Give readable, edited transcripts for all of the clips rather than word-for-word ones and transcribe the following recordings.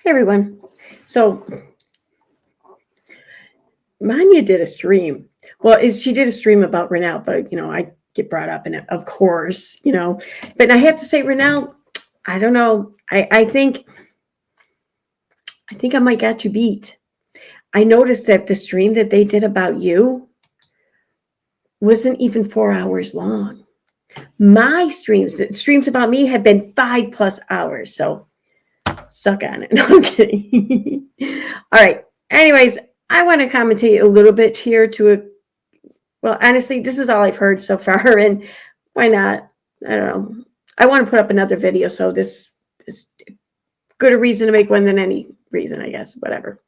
everyone. So Maanyaaz did a stream. Well, she did a stream about Renelle, but I get brought up in it, of course, But I have to say, Renelle, I don't know. I think I might got you beat. I noticed that the stream that they did about you wasn't even 4 hours long. My streams about me have been 5+ hours. So suck on it. No, I'm kidding. All right. Anyways, I want to commentate a little bit here well, honestly, this is all I've heard so far, and why not? I don't know. I want to put up another video, so this is good a reason to make one than any reason, I guess. Whatever.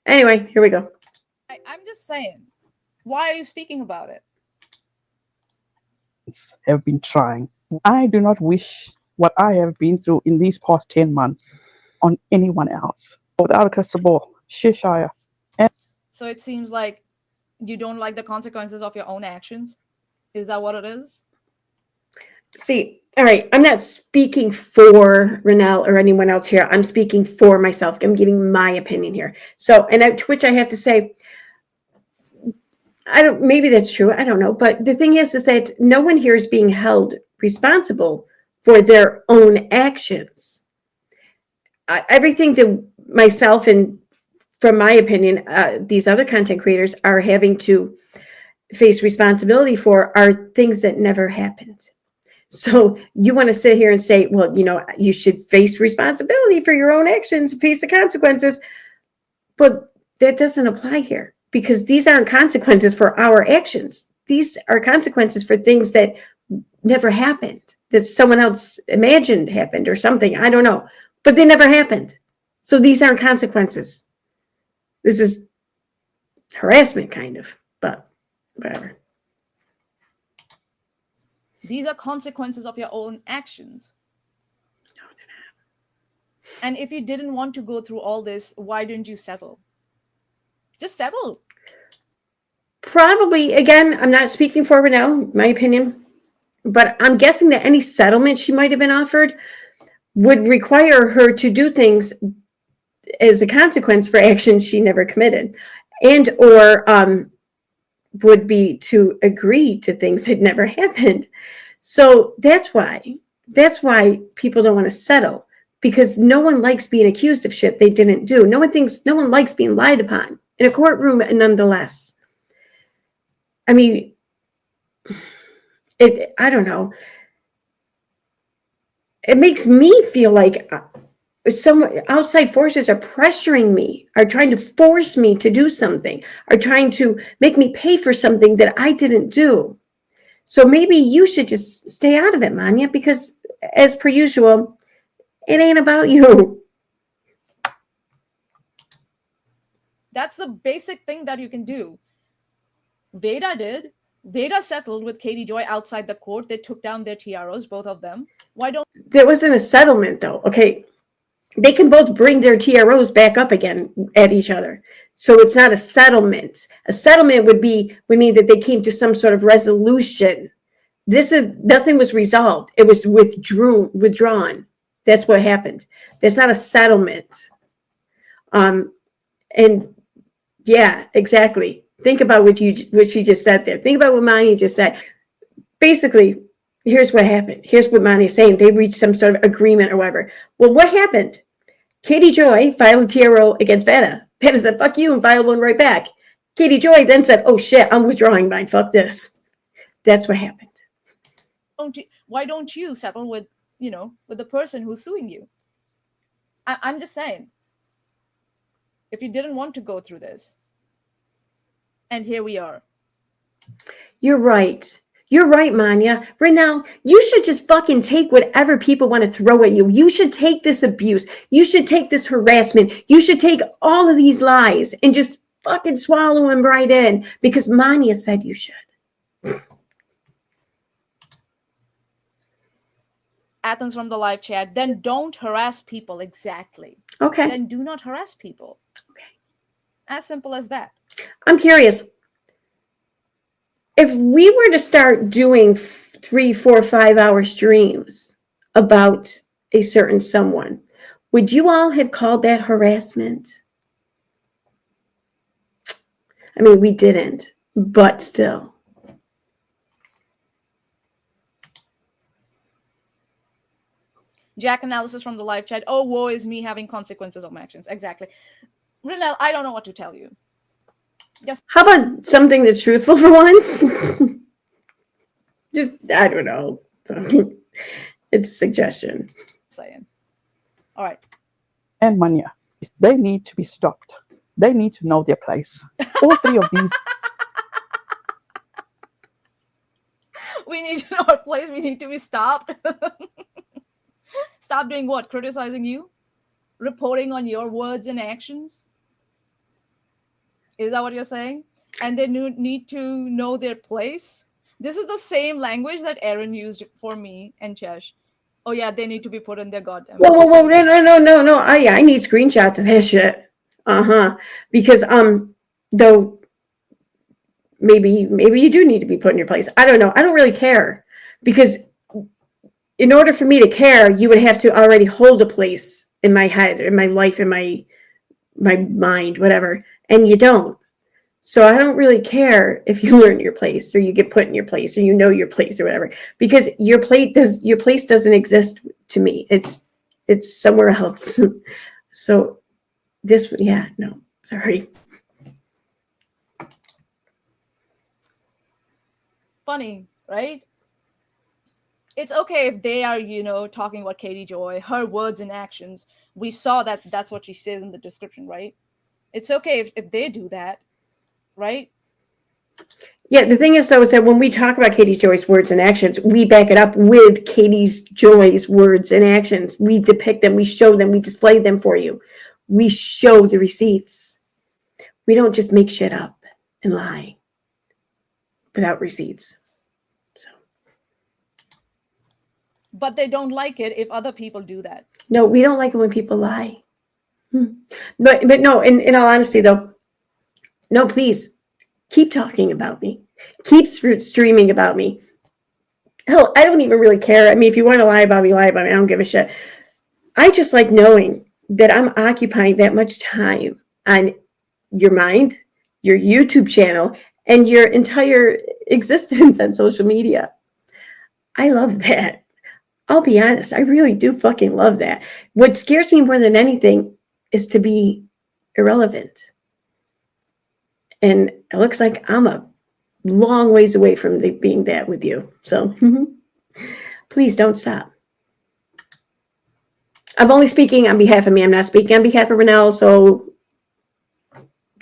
Anyway, here we go. I'm just saying, why are you speaking about it? Have been trying. I do not wish what I have been through in these past 10 months on anyone else. Without a crystal ball, Shishire. So it seems like you don't like the consequences of your own actions? Is that what it is? See, all right, I'm not speaking for Renelle or anyone else here. I'm speaking for myself. I'm giving my opinion here. So, and to which I have to say, maybe that's true. I don't know. But the thing is that no one here is being held responsible for their own actions. Everything that myself and, from my opinion, these other content creators are having to face responsibility for are things that never happened. So you want to sit here and say, well, you should face responsibility for your own actions, face the consequences. But that doesn't apply here, because these aren't consequences for our actions. These are consequences for things that never happened, that someone else imagined happened or something. I don't know, but they never happened. So these aren't consequences. This is harassment, kind of, but whatever. These are consequences of your own actions. No, they're not. And if you didn't want to go through all this, why didn't you settle? Just settle. Probably, again, I'm not speaking for Renelle, my opinion, but I'm guessing that any settlement she might have been offered would require her to do things as a consequence for actions she never committed, and or would be to agree to things that never happened. So that's why people don't want to settle, because no one likes being accused of shit they didn't do. No one likes being lied upon in a courtroom, nonetheless. I mean, I don't know. It makes me feel like some outside forces are pressuring me, are trying to force me to do something, are trying to make me pay for something that I didn't do. So maybe you should just stay out of it, Maanyaaz, because as per usual, it ain't about you. That's the basic thing that you can do. Veda did. Veda settled with Katie Joy outside the court. They took down their TROs, both of them. Why don't... There wasn't a settlement, though. Okay. They can both bring their TROs back up again at each other. So it's not a settlement. A settlement would mean that they came to some sort of resolution. Nothing was resolved. It was withdrawn. That's what happened. That's not a settlement. And yeah, exactly. Think about what she just said there. Think about what Maanyaaz just said. Basically, here's what happened. Here's what Maanyaaz is saying. They reached some sort of agreement or whatever. Well, what happened? Katie Joy filed a TRO against Veda. Veda said, fuck you, and filed one right back. Katie Joy then said, oh shit, I'm withdrawing mine. Fuck this. That's what happened. Why don't you settle with the person who's suing you? I'm just saying. If you didn't want to go through this. And here we are. You're right. You're right, Maanyaaz. Right now, you should just fucking take whatever people want to throw at you. You should take this abuse. You should take this harassment. You should take all of these lies and just fucking swallow them right in, because Maanyaaz said you should. Athens from the live chat. Then don't harass people. Exactly. Okay. Then do not harass people. Okay. As simple as that. I'm curious. If we were to start doing 3, 4, 5 hour streams about a certain someone, would you all have called that harassment? I mean, we didn't, but still. Jack analysis from the live chat. Oh, woe is me having consequences of my actions. Exactly. Renelle, I don't know what to tell you. Just How about something that's truthful for once? Just, I don't know. It's a suggestion. saying. All right. And Manya, they need to be stopped. They need to know their place. All three of these. We need to know our place. We need to be stopped. Stop doing what? Criticizing you? Reporting on your words and actions? Is that what you're saying? And they need to know their place? This is the same language that Aaron used for me and Chesh. Oh yeah, they need to be put in their goddamn. Whoa, no. I need screenshots of that shit. Because though maybe you do need to be put in your place. I don't know. I don't really care, because in order for me to care, you would have to already hold a place in my head, in my life, in my mind, whatever. And you don't. So I don't really care if you learn your place or you get put in your place or you know your place or whatever, because your place doesn't exist to me. It's somewhere else. So this, yeah, no, sorry. Funny, right? It's okay if they are, talking about Katie Joy, her words and actions. We saw that that's what she says in the description, right? It's okay if they do that, right? Yeah, the thing is, though, is that when we talk about Katie Joy's words and actions, we back it up with Katie Joy's words and actions. We depict them, we show them, we display them for you. We show the receipts. We don't just make shit up and lie without receipts. So. But they don't like it if other people do that. No, we don't like it when people lie. But no, in all honesty, though, no, please. Keep talking about me. Keep streaming about me. Hell, I don't even really care. I mean, if you want to lie about me, lie about me. I don't give a shit. I just like knowing that I'm occupying that much time on your mind, your YouTube channel, and your entire existence on social media. I love that. I'll be honest. I really do fucking love that. What scares me more than anything is to be irrelevant. And it looks like I'm a long ways away from being that with you. So please don't stop. I'm only speaking on behalf of me. I'm not speaking on behalf of Renelle, so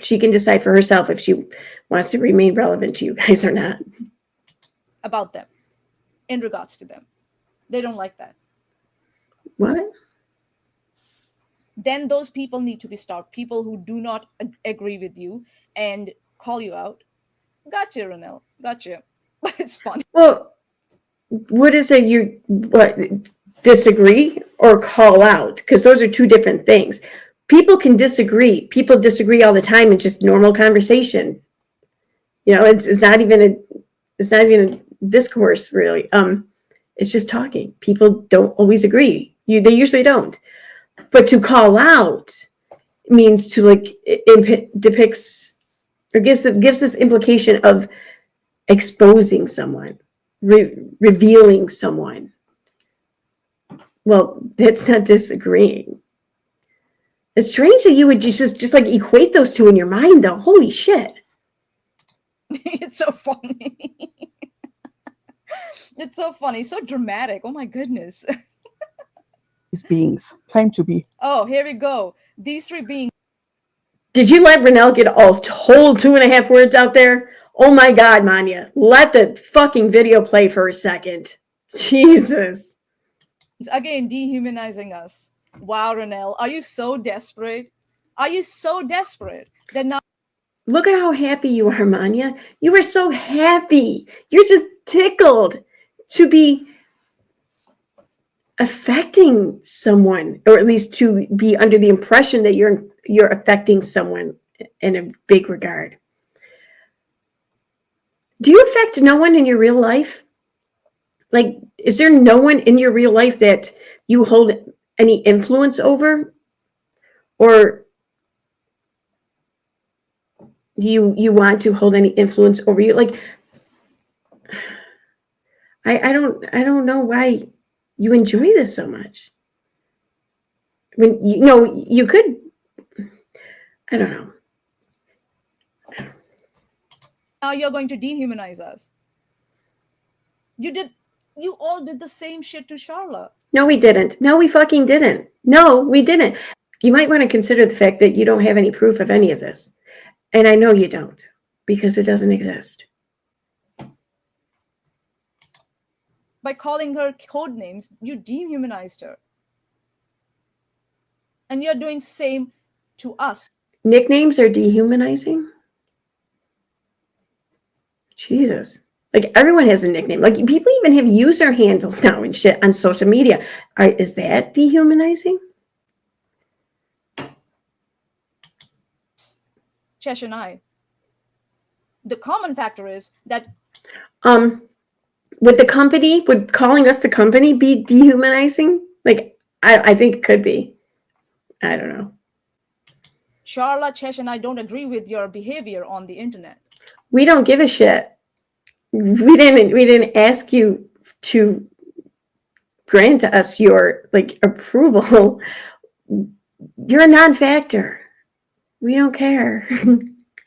she can decide for herself if she wants to remain relevant to you guys or not. About them, in regards to them. They don't like that. What? Then those people need to be stopped. People who do not agree with you and call you out. Gotcha, Renelle. Gotcha. It's funny. Well, what is it you disagree or call out? Because those are two different things. People can disagree. People disagree all the time in just normal conversation. It's not even a discourse, really. It's just talking. People don't always agree. They usually don't. But to call out means to depicts or gives this implication of exposing someone, revealing someone. Well, that's not disagreeing. It's strange that you would just like equate those two in your mind, though. Holy shit. It's so funny. It's so funny, so dramatic. Oh my goodness. These beings claim to be. Oh, here we go. These three beings. Did you let Renelle get a whole 2.5 words out there? Oh my God, Maanyaaz. Let the fucking video play for a second. Jesus. Again, dehumanizing us. Wow, Renelle. Are you so desperate? Are you so desperate that now? Look at how happy you are, Maanyaaz. You are so happy. You're just tickled to be affecting someone, or at least to be under the impression that you're affecting someone in a big regard. Do you affect no one in your real life? Like, is there no one in your real life that you hold any influence over, or you want to hold any influence over you? Like, I don't know why you enjoy this so much. I mean, you could, I don't know. Now you're going to dehumanize us. You all did the same shit to Charlotte. No, we didn't. No, we fucking didn't. No, we didn't. You might want to consider the fact that you don't have any proof of any of this. And I know you don't, because it doesn't exist. By calling her code names, you dehumanized her. And you're doing same to us. Nicknames are dehumanizing? Jesus. Like, everyone has a nickname. Like, people even have user handles now and shit on social media. Is that dehumanizing? Chesh and I. The common factor is that would calling us the company be dehumanizing? Like, I think it could be. I don't know. Charla, Chesh, and I don't agree with your behavior on the internet. We don't give a shit. We didn't ask you to grant us your approval. You're a non-factor. We don't care.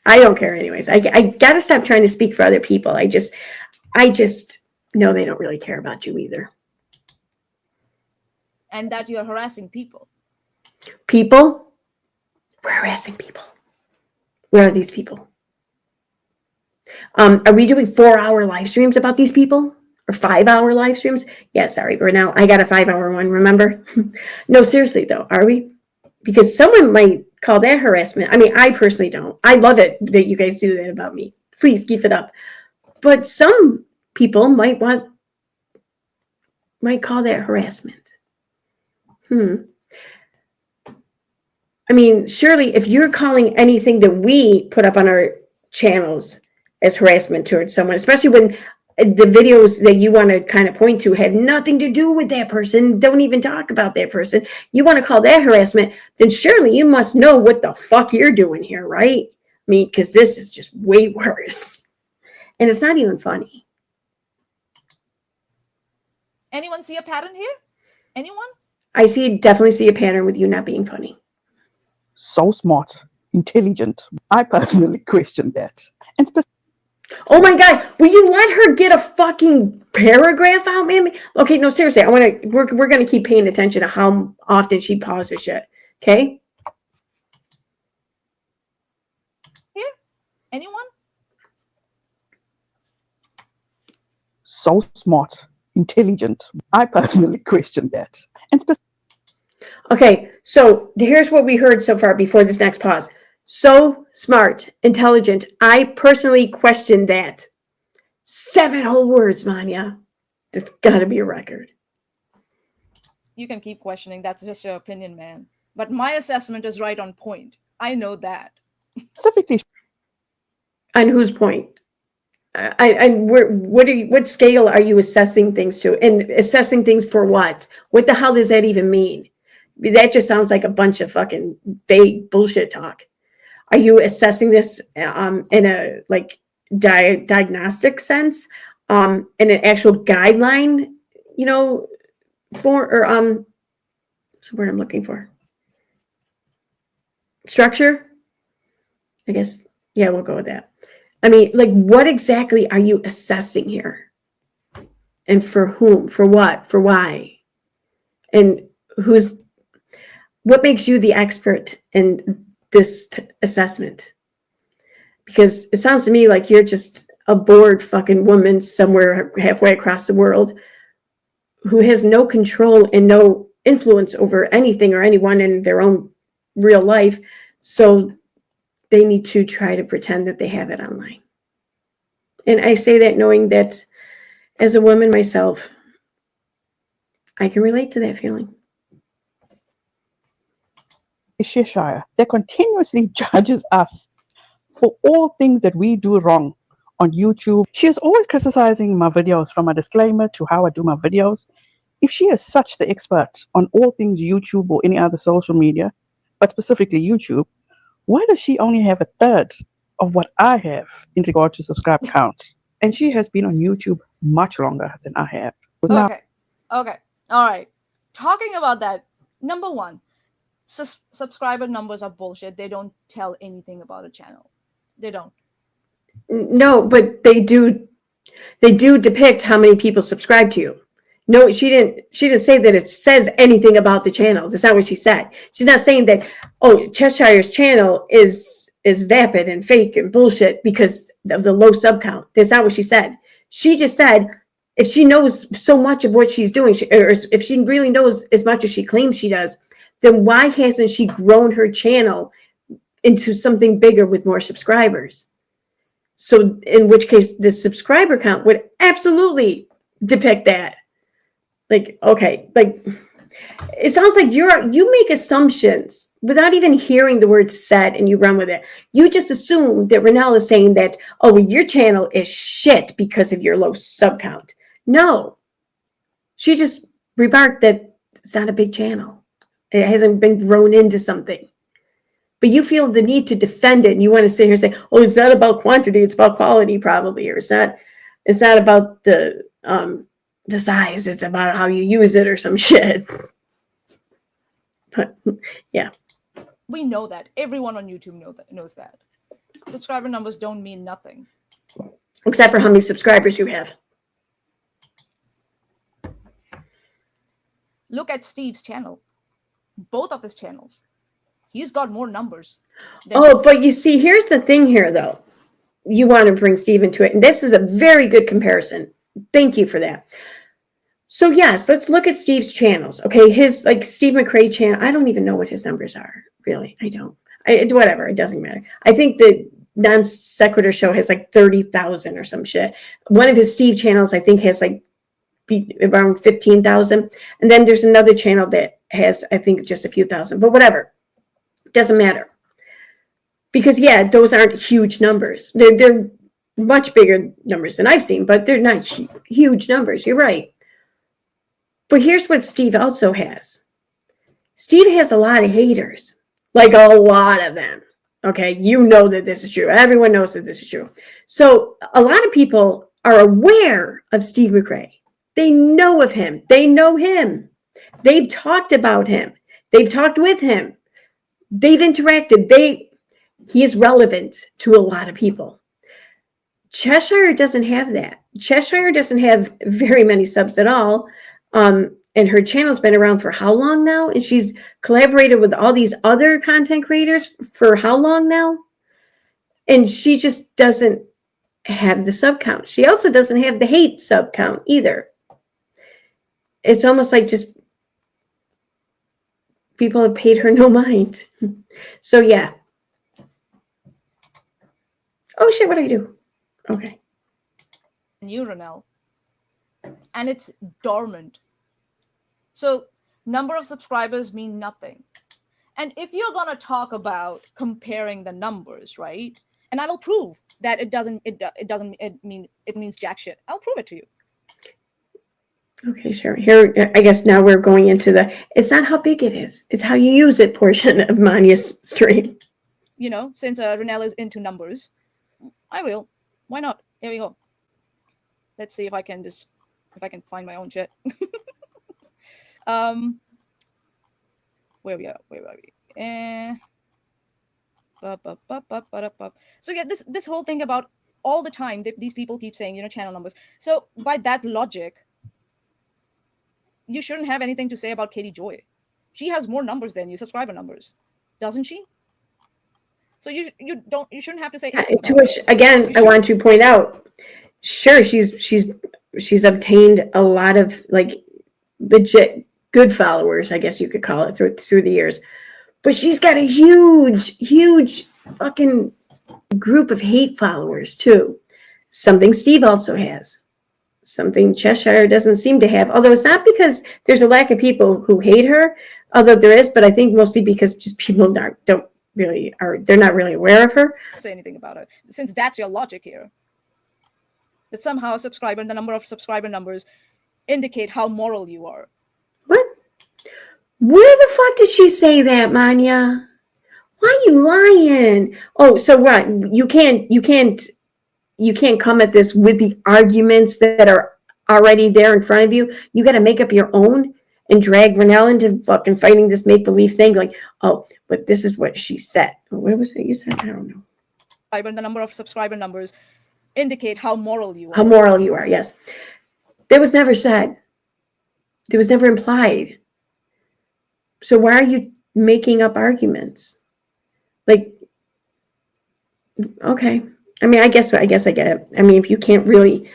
I don't care anyways. I gotta stop trying to speak for other people. I just know they don't really care about you either. And that you're harassing people. People? We're harassing people. Where are these people? Are we doing 4-hour live streams about these people? Or 5-hour live streams? Yeah, sorry, I got a 5-hour one, remember? No, seriously though, are we? Because someone might call that harassment. I mean, I personally don't. I love it that you guys do that about me. Please keep it up. But some people might call that harassment. I mean, surely if you're calling anything that we put up on our channels as harassment towards someone, especially when the videos that you want to kind of point to have nothing to do with that person, don't even talk about that person, you want to call that harassment, then surely you must know what the fuck you're doing here, right? I mean, because this is just way worse. And it's not even funny. Anyone see a pattern here? Anyone? I definitely see a pattern with you not being funny. So smart, intelligent. I personally question that. And oh my God, will you let her get a fucking paragraph out, man? Okay, no, seriously, we're gonna keep paying attention to how often she pauses shit. Okay? Here? Anyone? So smart, intelligent. I personally question that. And okay, so here's what we heard so far before this next pause. So smart, intelligent. I personally question that. 7 whole words, Maanyaaz. That's gotta be a record. You can keep questioning. That's just your opinion, man. But my assessment is right on point. I know that. specifically, On whose point? What scale are you assessing things to? And assessing things for what? What the hell does that even mean? That just sounds like a bunch of fucking vague bullshit talk. Are you assessing this in a diagnostic sense, in an actual guideline, for what's the word I'm looking for? Structure? I guess, yeah, we'll go with that. I mean, what exactly are you assessing here? And for whom? For what? For why? And what makes you the expert in this assessment? Because it sounds to me like you're just a bored fucking woman somewhere halfway across the world who has no control and no influence over anything or anyone in their own real life. So they need to try to pretend that they have it online. And I say that knowing that as a woman myself, I can relate to that feeling. Cheshire, that continuously judges us for all things that we do wrong on YouTube. She is always criticizing my videos, from a disclaimer to how I do my videos. If she is such the expert on all things YouTube or any other social media, but specifically YouTube, why does she only have a third of what I have in regard to subscribe counts? And she has been on YouTube much longer than I have. Now, Okay. Okay. All right. Talking about that, number one, subscriber numbers are bullshit. They don't tell anything about a channel. They don't. No, but they do depict how many people subscribe to you. No, she didn't say that it says anything about the channel. That's not what she said. She's not saying that, oh, Cheshire's channel is vapid and fake and bullshit because of the low sub count. That's not what she said. She just said if she knows so much of what she's doing, or if she really knows as much as she claims she does, then why hasn't she grown her channel into something bigger with more subscribers? So in which case the subscriber count would absolutely depict that. Like, okay, like it sounds like you make assumptions without even hearing the word said and you run with it. You just assume that Renelle is saying that, oh, well, your channel is shit because of your low sub count. No. She just remarked that it's not a big channel. It hasn't been grown into something. But you feel the need to defend it, and you want to sit here and say, "Oh, it's not about quantity; it's about quality, probably, or it's not about the size; it's about how you use it, or some shit." But yeah, We know that. Everyone on YouTube knows that. Subscriber numbers don't mean nothing. except for how many subscribers you have. Look at Steve's channel. Both of his channels. He's got more numbers. Oh, but you see, here's the thing here, though. You want to bring Steve into it, and this is a very good comparison. Thank you for that. So yes, let's look at Steve's channels. Okay, his like Steve McRae channel. I don't even know what his numbers are. Really, I don't. Whatever, it doesn't matter. I think the Non Sequitur show has like 30,000 or some shit. One of his Steve channels, I think, has like around 15,000, and then there's another channel that has, I think, just a few thousand. But whatever. Doesn't matter. Because, yeah, those aren't huge numbers. They're much bigger numbers than I've seen, but they're not huge numbers. You're right. But here's what Steve also has. Steve has a lot of haters. Like a lot of them. Okay? You know that this is true. Everyone knows that this is true. So a lot of people are aware of Steve McRae. They know of him. They know him. They've talked about him. They've talked with him. They've interacted. He is relevant to a lot of people. Cheshire doesn't have that. Cheshire doesn't have very many subs at all. And her channel's been around for how long now? And she's collaborated with all these other content creators for how long now? And she just doesn't have the sub count. She also doesn't have the hate sub count either. It's almost like just people have paid her no mind. So yeah. Oh shit, what do I do? Okay. You, Renelle. And it's dormant. So number of subscribers mean nothing. And if you're going to talk about comparing the numbers, right? And I will prove that it means jack shit. I'll prove it to you. Okay, sure. Here, I guess now we're going into it's not how big it is. It's how you use it portion of Maanyaaz stream. You know, since Renelle is into numbers, I will. Why not? Here we go. Let's see if I can find my own shit. Where we are? So yeah, this whole thing about all the time these people keep saying, channel numbers. So by that logic, you shouldn't have anything to say about Katie Joy. She has more numbers than you, subscriber numbers, doesn't she? So you shouldn't have to say anything. To which again, I want to point out, sure, she's obtained a lot of like legit good followers, I guess you could call it, through the years, but she's got a huge fucking group of hate followers too. Something Steve also has. Something Cheshire doesn't seem to have, although it's not because there's a lack of people who hate her, although there is, but I think mostly because just people they're not really aware of her. Say anything about it, since that's your logic here. That somehow the number of subscriber numbers indicate how moral you are. Where the fuck did she say that, Manya? Why are you lying? Oh, so what? You can't come at this with the arguments that are already there in front of you. You got to make up your own and drag Renelle into fucking fighting this make-believe thing. Like, oh, but this is what she said. What was it you said? I don't know. And the number of subscriber numbers indicate how moral you are. How moral you are, yes. That was never said. It was never implied. So why are you making up arguments? Like, okay. I mean, I guess I get it. I mean, if you can't really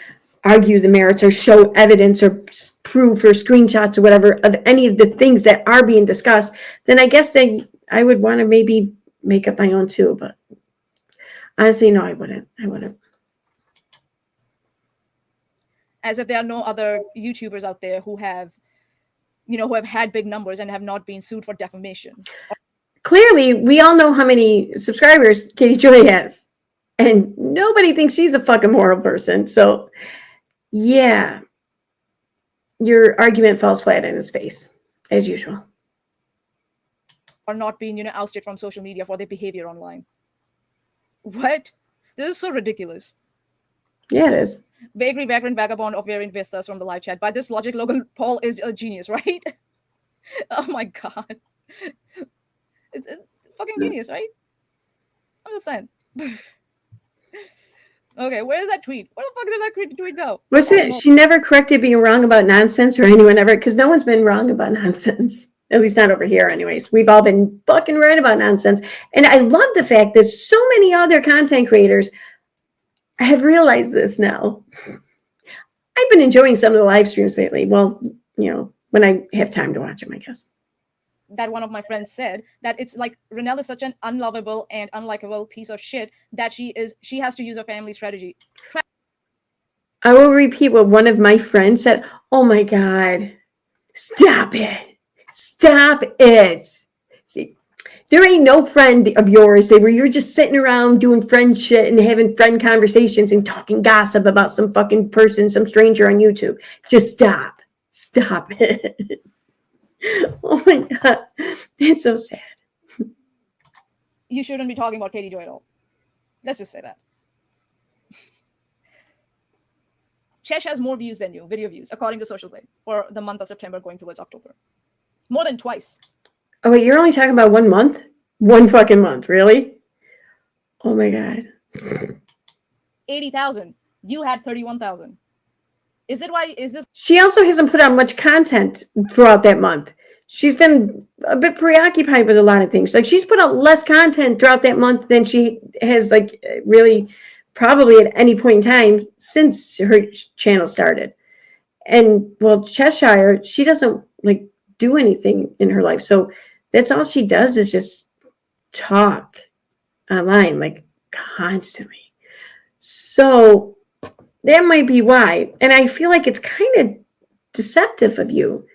argue the merits or show evidence or proof or screenshots or whatever of any of the things that are being discussed, then I guess that I would want to maybe make up my own too. But honestly, no, I wouldn't. As if there are no other YouTubers out there who have had big numbers and have not been sued for defamation. Clearly, we all know how many subscribers Katie Joy has. And nobody thinks she's a fucking moral person. So, yeah, your argument falls flat in his face, as usual. Or not being, ousted from social media for their behavior online. What? This is so ridiculous. Yeah, it is. Vaguely vagrant vagabond of variant vistas from the live chat. By this logic, Logan Paul is a genius, right? Oh my god. It's fucking genius, right? I'm just saying. Okay, where is that tweet? Where the fuck did that tweet go? Was it? She never corrected being wrong about nonsense or anyone ever, because no one's been wrong about nonsense. At least not over here, anyways. We've all been fucking right about nonsense. And I love the fact that so many other content creators have realized this now. I've been enjoying some of the live streams lately. Well, when I have time to watch them, I guess. That one of my friends said that it's like Renelle is such an unlovable and unlikable piece of shit that she has to use a family strategy. I will repeat what one of my friends said. Oh my God. Stop it. Stop it. See, there ain't no friend of yours where you're just sitting around doing friend shit and having friend conversations and talking gossip about some fucking person, some stranger on YouTube. Just stop. Stop it. Oh my God. It's so sad. You shouldn't be talking about Katie Joy at all. Let's just say that. Chesh has more views than you, video views, according to Social Blade, for the month of September going towards October. More than twice. Oh, wait, you're only talking about 1 month? 1 fucking month, really? Oh my God. 80,000. You had 31,000. Is this? She also hasn't put out much content throughout that month. She's been a bit preoccupied with a lot of things. Like, she's put out less content throughout that month than she has, like, really probably at any point in time since her channel started. And, well, Cheshire, she doesn't, like, do anything in her life. So that's all she does is just talk online, like, constantly. So that might be why. And I feel like it's kind of deceptive of you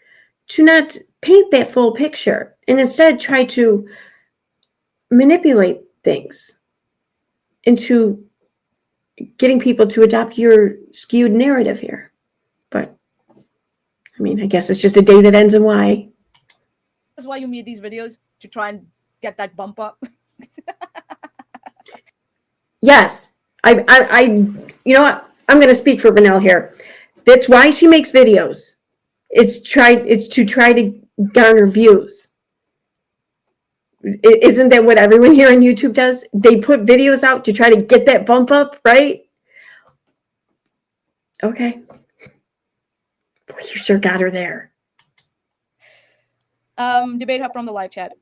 to not paint that full picture and instead try to manipulate things into getting people to adopt your skewed narrative here. But, I mean, I guess it's just a day that ends in Y. That's why you made these videos, to try and get that bump up. Yes. I you know what? I'm going to speak for Renelle here. That's why she makes videos. It's to try to garner views. Isn't that what everyone here on YouTube does? They put videos out to try to get that bump up, right? Okay. Boy, you sure got her there. Debate Hub from the live chat.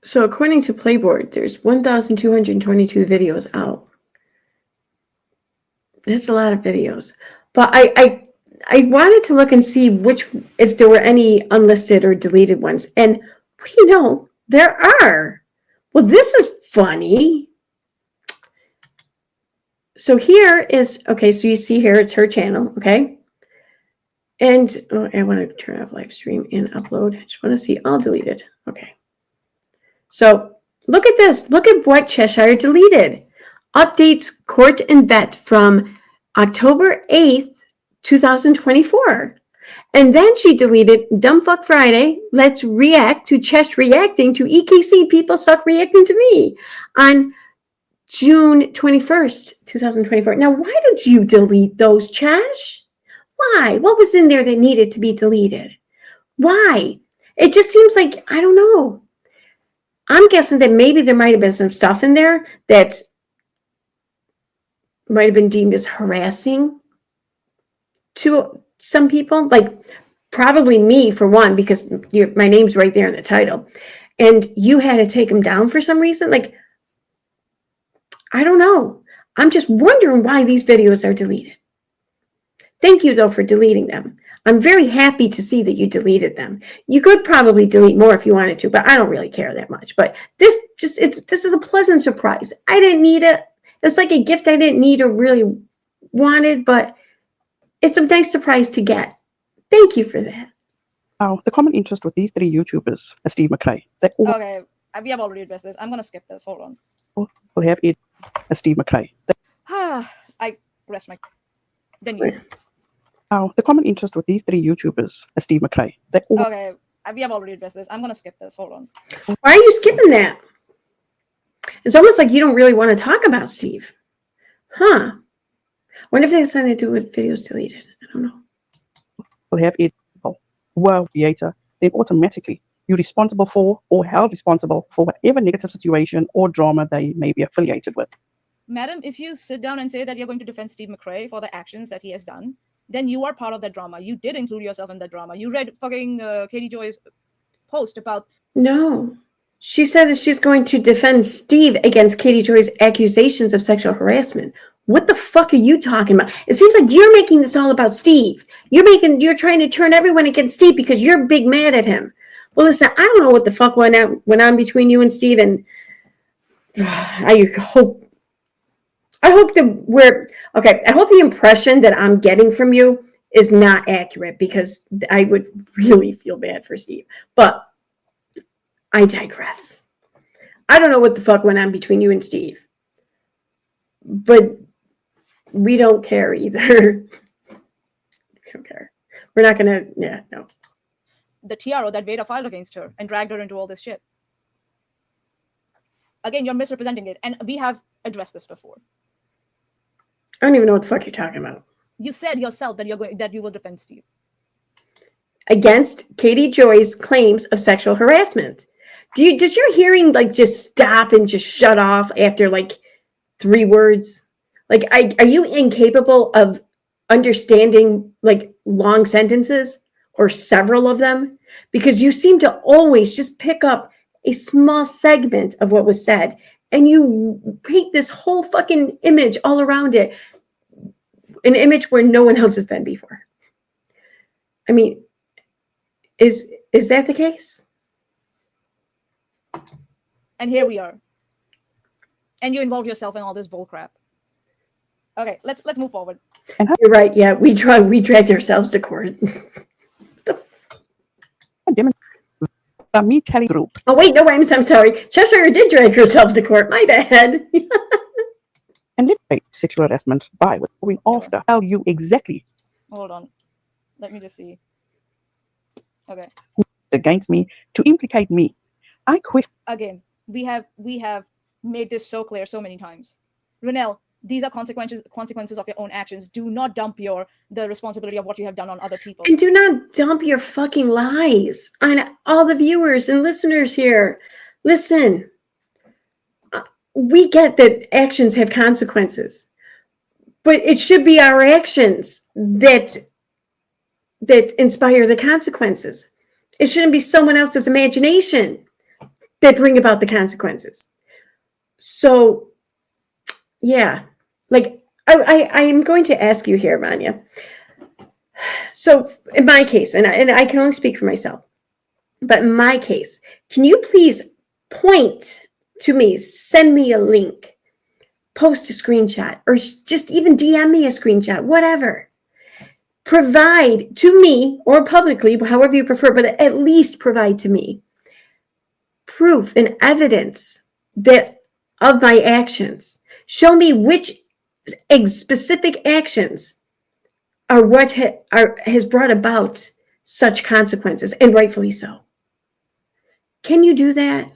So according to Playboard, there's 1,222 videos out. That's a lot of videos. But I wanted to look and see if there were any unlisted or deleted ones. And what do you know? There are. Well, this is funny. So here is, okay, so you see here, it's her channel, okay? And I want to turn off live stream and upload. I just want to see all deleted. Okay. So look at this. Look at what Cheshire deleted. Updates Court and Vet from October 8th, 2024. And then she deleted Dumb Fuck Friday, let's react to Chesh reacting to EKC People Suck reacting to me on June 21st, 2024. Now, why did you delete those, Chesh? Why? What was in there that needed to be deleted? Why? It just seems like, I don't know. I'm guessing that maybe there might have been some stuff in there that might have been deemed as harassing to some people, like probably me for one, because my name's right there in the title, and you had to take them down for some reason. Like, I don't know. I'm just wondering why these videos are deleted. Thank you, though, for deleting them. I'm very happy to see that you deleted them. You could probably delete more if you wanted to, but I don't really care that much. But this is a pleasant surprise. I didn't need it. It's like a gift I didn't need or really wanted, but it's a nice surprise to get. Thank you for that. Now, the common interest with these three YouTubers, Steve McRae, they all Okay, we have already addressed this. I'm gonna skip this. Hold on. will have it as Steve McRae. I rest my. Then you. Now, the common interest with these three YouTubers, Steve McRae, they all Okay, we have already addressed this. I'm gonna skip this. Hold on. Why are you skipping that? It's almost like you don't really want to talk about Steve. Huh. Wonder if they have something to do with videos deleted. I don't know. will have it were creator, then automatically you're responsible for or held responsible for whatever negative situation or drama they may be affiliated with. Madam, if you sit down and say that you're going to defend Steve McRae for the actions that he has done, then you are part of that drama. You did include yourself in that drama. You read fucking Katie Joy's post about... No. She said that she's going to defend Steve against Katie Joy's accusations of sexual harassment. What the fuck are you talking about? It seems like you're making this all about Steve. You're trying to turn everyone against Steve because you're big mad at him. Well, listen, I don't know what the fuck went on between you and Steve, and I hope the impression that I'm getting from you is not accurate, because I would really feel bad for Steve. But I digress. I don't know what the fuck went on between you and Steve, but we don't care either. We don't care. We're not gonna. Yeah, no. the TRO that Veda filed against her and dragged her into all this shit. Again, you're misrepresenting it, and we have addressed this before. I don't even know what the fuck you're talking about. You said yourself that you will defend Steve Against Katie Joy's claims of sexual harassment. Does your hearing like just stop and just shut off after like 3 words? Like, are you incapable of understanding like long sentences or several of them? Because you seem to always just pick up a small segment of what was said and you paint this whole fucking image all around it, an image where no one else has been before. I mean, is that the case? and here we are. And you involve yourself in all this bullcrap. Okay, let's move forward. You're right. Yeah, we dragged ourselves to court. Me telling group. Oh wait, no, I'm sorry. Cheshire did drag herself to court. My bad. And let sexual harassment by with going after tell you exactly. Hold on. Let me just see. Okay. Against me to implicate me. I quit. Again, we have made this so clear so many times. Renelle, these are consequences of your own actions. Do not dump the responsibility of what you have done on other people. And do not dump your fucking lies on all the viewers and listeners here. Listen, we get that actions have consequences, but it should be our actions that inspire the consequences. It shouldn't be someone else's imagination that bring about the consequences. So, yeah, like I am going to ask you here, Maanyaaz. So in my case, and I can only speak for myself, but in my case, can you please point to me, send me a link, post a screenshot, or just even DM me a screenshot, whatever. Provide to me or publicly, however you prefer, but at least provide to me proof and evidence that of my actions. Show me which specific actions are what has brought about such consequences, and rightfully so. Can you do that?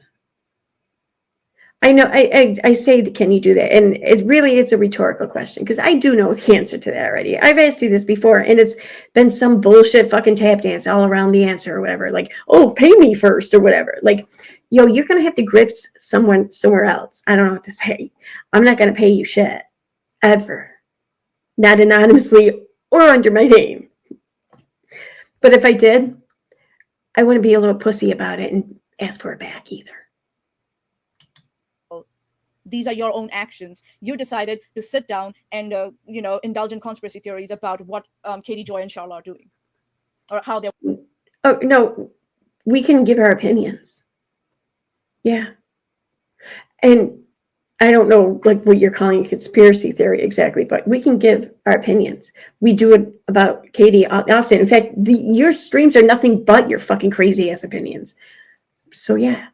I know I say, can you do that? And it really is a rhetorical question, because I do know the answer to that already. I've asked you this before, and it's been some bullshit fucking tap dance all around the answer or whatever. Like, oh, pay me first or whatever. Like, yo, you're going to have to grift someone somewhere else. I don't know what to say. I'm not going to pay you shit. Ever. Not anonymously or under my name. But if I did, I wouldn't be a little pussy about it and ask for it back either. These are your own actions. You decided to sit down and, indulge in conspiracy theories about what Katie Joy and Charlotte are doing, or how they're. Oh, no, we can give our opinions. Yeah. And I don't know, like, what you're calling a conspiracy theory exactly, but we can give our opinions. We do it about Katie often. In fact, your streams are nothing but your fucking crazy ass opinions. So, yeah.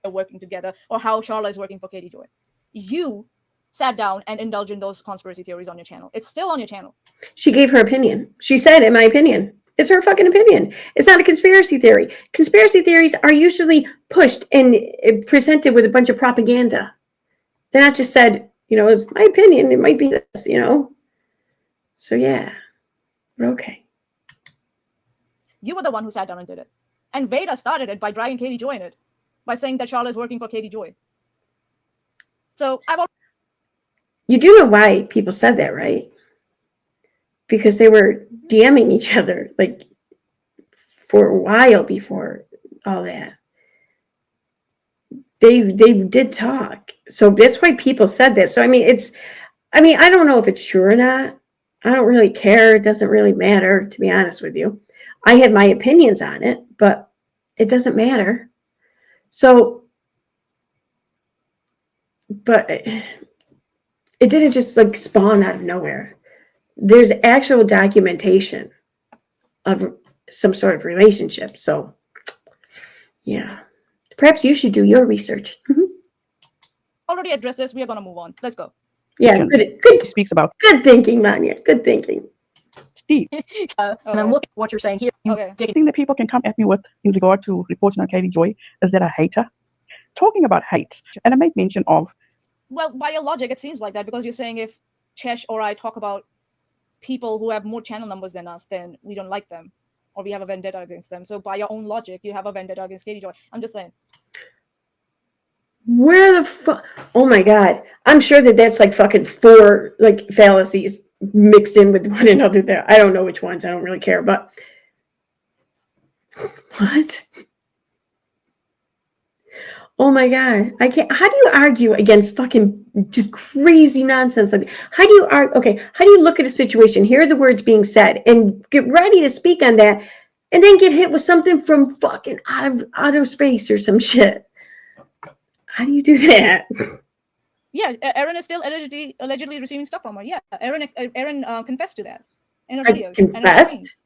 Working together, or how Charlotte is working for Katie Joy. You sat down and indulged in those conspiracy theories on your channel. It's still on your channel. She gave her opinion. She said, in my opinion. It's her fucking opinion. It's not a conspiracy theory. Conspiracy theories are usually pushed and presented with a bunch of propaganda. They're not just said, it's my opinion. It might be this, So, yeah, we're okay. You were the one who sat down and did it. And Veda started it by dragging Katie Joy in it, by saying that Charlotte is working for Katie Joy. So you do know why people said that, right? Because they were DMing each other like for a while before all that. They did talk. So that's why people said that. So I don't know if it's true or not. I don't really care. It doesn't really matter, to be honest with you. I have my opinions on it, but it doesn't matter. So, but it didn't just like spawn out of nowhere. There's actual documentation of some sort of relationship. So, yeah. Perhaps you should do your research. Already addressed this. We are going to move on. Let's go. Yeah, good. Speaks about Good thinking, Maanyaaz. Good thinking. Steve. And I'm looking at what you're saying here. Okay. The thing that people can come at me with in regard to reporting on Katie Joy is that I hate her. Talking about hate, and I made mention of. Well, by your logic, it seems like that, because you're saying if Chesh or I talk about people who have more channel numbers than us, then we don't like them, or we have a vendetta against them. So by your own logic, you have a vendetta against Katie Joy. I'm just saying. Where the fuck? Oh my God. I'm sure that's like fucking 4 like fallacies mixed in with one another there. I don't know which ones. I don't really care, but what? Oh my God. I can't. How do you argue against fucking just crazy nonsense like that? How do you argue? Okay. How do you look at a situation, hear the words being said, and get ready to speak on that, and then get hit with something from fucking out of outer space or some shit? How do you do that? Yeah, Aaron is still allegedly receiving stuff from her. Yeah, Aaron confessed to that in her I videos. confessed?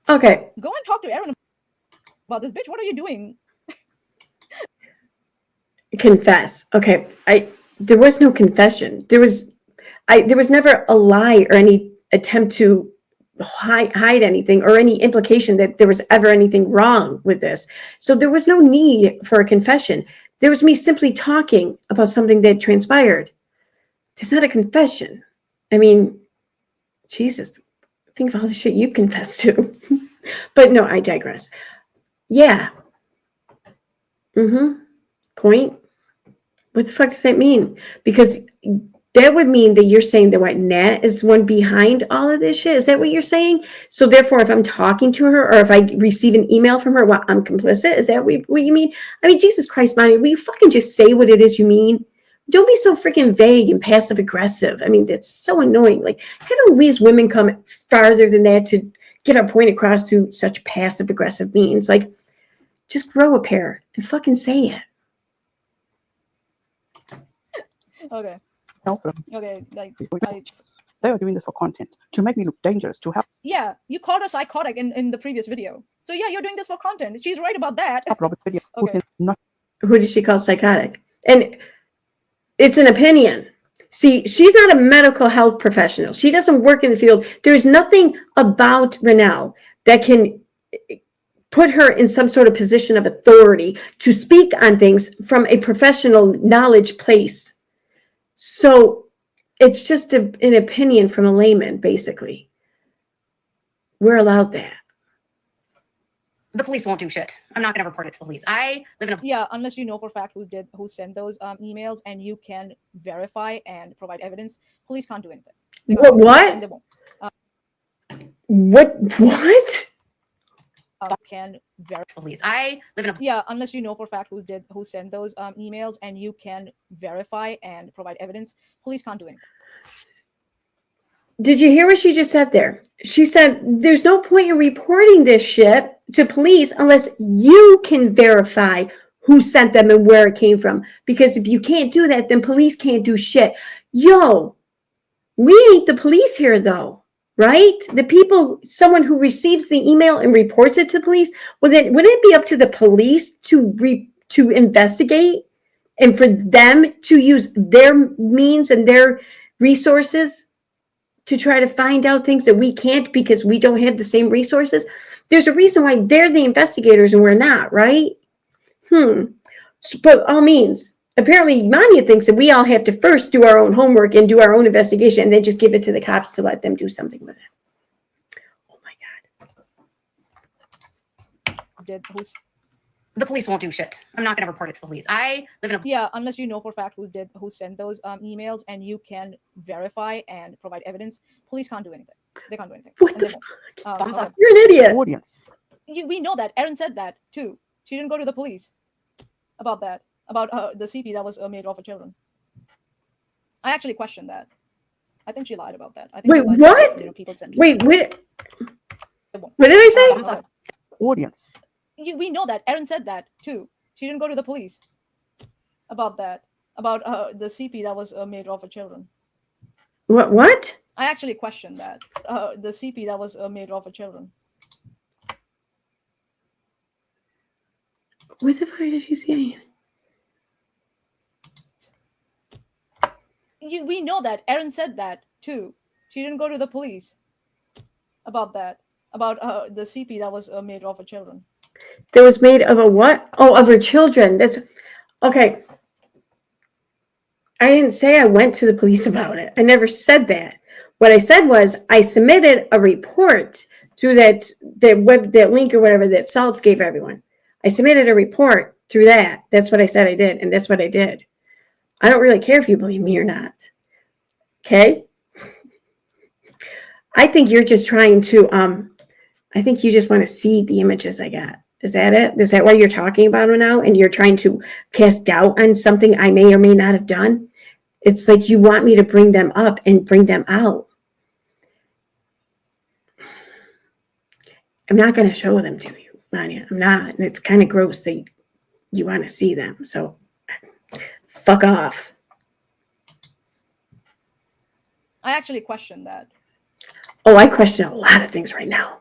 Okay. Go and talk to Aaron about this, bitch. What are you doing? Confess. Okay. There was no confession. There was never a lie or any attempt to hide anything or any implication that there was ever anything wrong with this. So there was no need for a confession. There was me simply talking about something that transpired. It's not a confession. I mean, Jesus, think of all the shit you've confessed to. But no, I digress. Yeah. Point. What the fuck does that mean? Because that would mean that you're saying that what, Nat is the one behind all of this shit? Is that what you're saying? So therefore, if I'm talking to her or if I receive an email from her, well, I'm complicit? Is that what you mean? I mean, Jesus Christ, Monty, will you fucking just say what it is you mean? Don't be so freaking vague and passive aggressive. I mean, that's so annoying. Like, haven't we as women come farther than that to get our point across through such passive aggressive means? Like, just grow a pair and fucking say it. Okay. Help them. Okay. Like, They are doing this for content, to make me look dangerous, to help yeah, you called her psychotic in the previous video. So yeah, you're doing this for content. She's right about that. Robert's video. Okay. Who said not. Who did she call psychotic? And it's an opinion. See, she's not a medical health professional. She doesn't work in the field. There's nothing about Renelle that can put her in some sort of position of authority to speak on things from a professional knowledge place. So it's just an opinion from a layman, basically. We're allowed that. The police won't do shit. I'm not going to report it to the police. I live in a Yeah, unless you know for a fact who sent those emails and you can verify and provide evidence, police can't do anything. They can't do anything, and they won't. What? Can verify. police. I live in a Yeah, unless you know for a fact who sent those emails and you can verify and provide evidence, police can't do anything. Did you hear what she just said there? She said, there's no point in reporting this shit to police unless you can verify who sent them and where it came from. Because if you can't do that, then police can't do shit. Yo, we ain't the police here though, right? The people, someone who receives the email and reports it to police, well then wouldn't it be up to the police to investigate and for them to use their means and their resources to try to find out things that we can't because we don't have the same resources? There's a reason why they're the investigators and we're not, right? But all means, apparently Maanyaaz thinks that we all have to first do our own homework and do our own investigation and then just give it to the cops to let them do something with it. Oh my God. the police won't do shit. I'm not going to report it to the police. I live in a Yeah, unless you know for a fact who sent those emails and you can verify and provide evidence, police can't do anything. They can't do anything. What and the they won't. thumbs up. You're an idiot. Audience. We know that. Erin said that too. She didn't go to the police about that, about the CP that was made off of children. I actually questioned that. I think she lied about that. I think Wait, she lied what? That, people sent Wait, what They won't. did I say? Thumbs up. Audience. We know that. Erin said that too. She didn't go to the police about that, about the CP that was made off of children. What? I actually questioned that. The CP that was made off of children. What the fuck did you say? We know that. Erin said that too. She didn't go to the police about that, about the CP that was made off of children. That was made of a what? Oh, of her children. That's okay. I didn't say I went to the police about it. I never said that. What I said was I submitted a report through that link or whatever that Salts gave everyone. I submitted a report through that. That's what I said I did, and that's what I did. I don't really care if you believe me or not. Okay? I think you're just trying to I think you just want to see the images I got. Is that it? Is that why you're talking about it now? And you're trying to cast doubt on something I may or may not have done? It's like you want me to bring them up and bring them out. I'm not going to show them to you, Maanyaaz. I'm not. And it's kind of gross that you want to see them. So fuck off. I actually questioned that. Oh, I question a lot of things right now.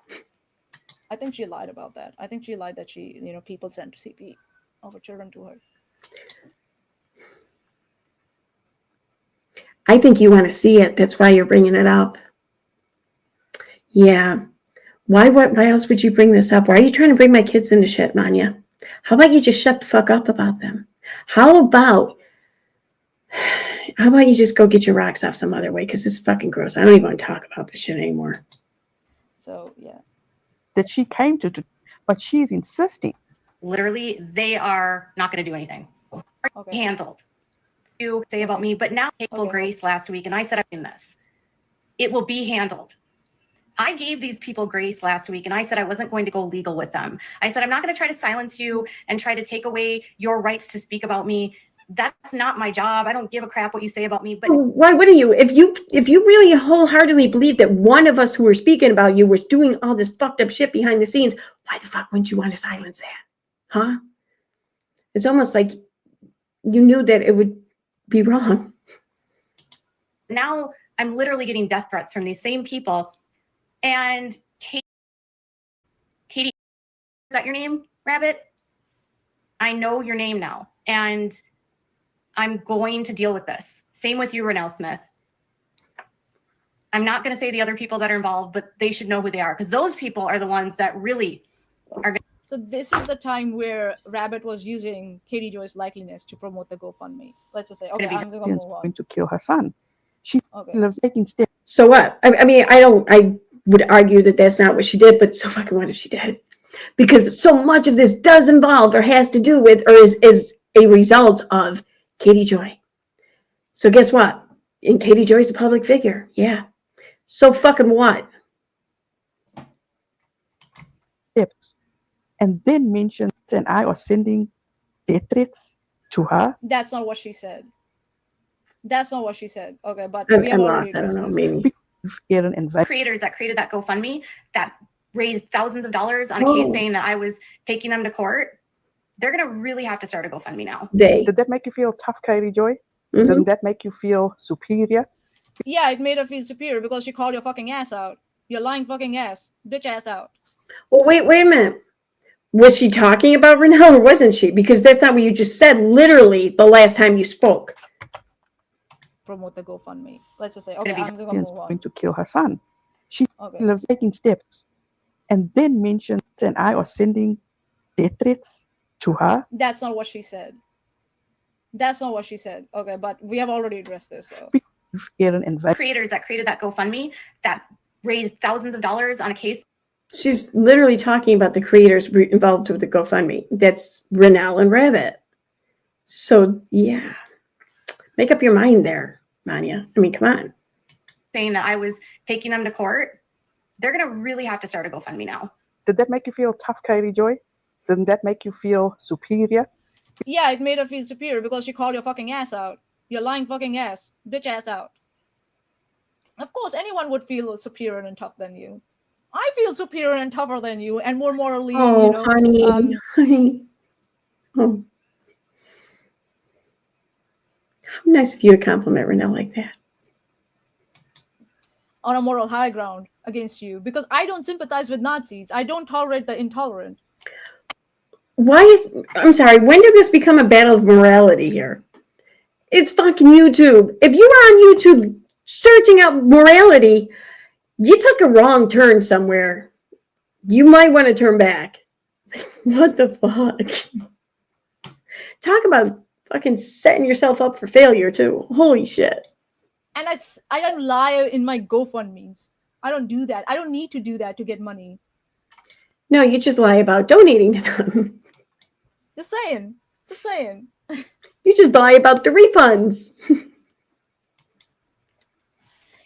I think she lied about that. I think she lied that people sent CP of her children to her. I think you want to see it. That's why you're bringing it up. Yeah. Why else would you bring this up? Why are you trying to bring my kids into shit, Maanyaaz? How about you just shut the fuck up about them? How about you just go get your rocks off some other way? Because it's fucking gross. I don't even want to talk about this shit anymore. So, yeah. That she came to, but she's insisting. Literally, they are not going to do anything. Okay. Handled. You say about me, but now April Okay. grace last week, and I said I'm in this. It will be handled. I gave these people grace last week, and I said I wasn't going to go legal with them. I said I'm not going to try to silence you and try to take away your rights to speak about me. That's not my job. I don't give a crap what you say about me. But Why wouldn't you? If you really wholeheartedly believe that one of us who were speaking about you was doing all this fucked up shit behind the scenes, why the fuck wouldn't you want to silence that? Huh? It's almost like you knew that it would be wrong. now I'm literally getting death threats from these same people. And Katie, is that your name, Rabbit? I know your name now. And I'm going to deal with this. Same with you, Renelle Smith. I'm not going to say the other people that are involved, but they should know who they are, because those people are the ones that really are. So this is the time where Rabbit was using Katie Joy's likeliness to promote the GoFundMe. Let's just say, okay, I'm just gonna move on. Going to kill her son. She Okay. loves taking steps. So what? I mean, I would argue that that's not what she did, but so fucking what if she did? Because so much of this does involve or has to do with or is a result of Katie Joy. So guess what? And Katie Joy's a public figure. Yeah. So fucking what? Steps. And then mentions and I are sending death threats to her. That's not what she said. That's not what she said. Okay, but I'm we have lost. already I don't addressed know. this. Maybe. Aaron and Creators that created that GoFundMe that raised thousands of dollars on a case saying that I was taking them to court, they're going to really have to start a GoFundMe now. Did that make you feel tough, Katie Joy? Mhm. Doesn't that make you feel superior? Yeah, it made her feel superior because she called your fucking ass out. Your lying fucking ass. Bitch ass out. Well, wait a minute. Was she talking about Renelle or wasn't she? Because that's not what you just said literally the last time you spoke. Promote the GoFundMe. Let's just say, okay, I'm just gonna move on. Going to kill her son. She Okay. loves taking steps. And then mentions and I are sending death threats to her. That's not what she said. That's not what she said. Okay, but we have already addressed this. So. Aaron and Creators that created that GoFundMe that raised thousands of dollars on a case. She's literally talking about the creators involved with the GoFundMe. That's Renelle and Rabbit. So, yeah. Make up your mind there, Maanyaaz. I mean, come on. Saying that I was taking them to court, they're going to really have to start a GoFundMe now. Did that make you feel tough, Katie Joy? Doesn't that make you feel superior? Yeah, it made her feel superior because she called your fucking ass out. Your lying fucking ass. Bitch ass out. Of course, anyone would feel superior and tough than you. I feel superior and tougher than you and more morally, honey. Honey. Oh. How nice of you to compliment Renelle like that. on a moral high ground against you because I don't sympathize with Nazis. I don't tolerate the intolerant. I'm sorry, when did this become a battle of morality here? It's fucking YouTube. If you were on YouTube searching out morality, you took a wrong turn somewhere. You might want to turn back. What the fuck? Talk about fucking setting yourself up for failure too. Holy shit. And I don't lie in my GoFundMes. I don't do that. I don't need to do that to get money. No, you just lie about donating to them. Just saying. Just saying. You just lie about the refunds.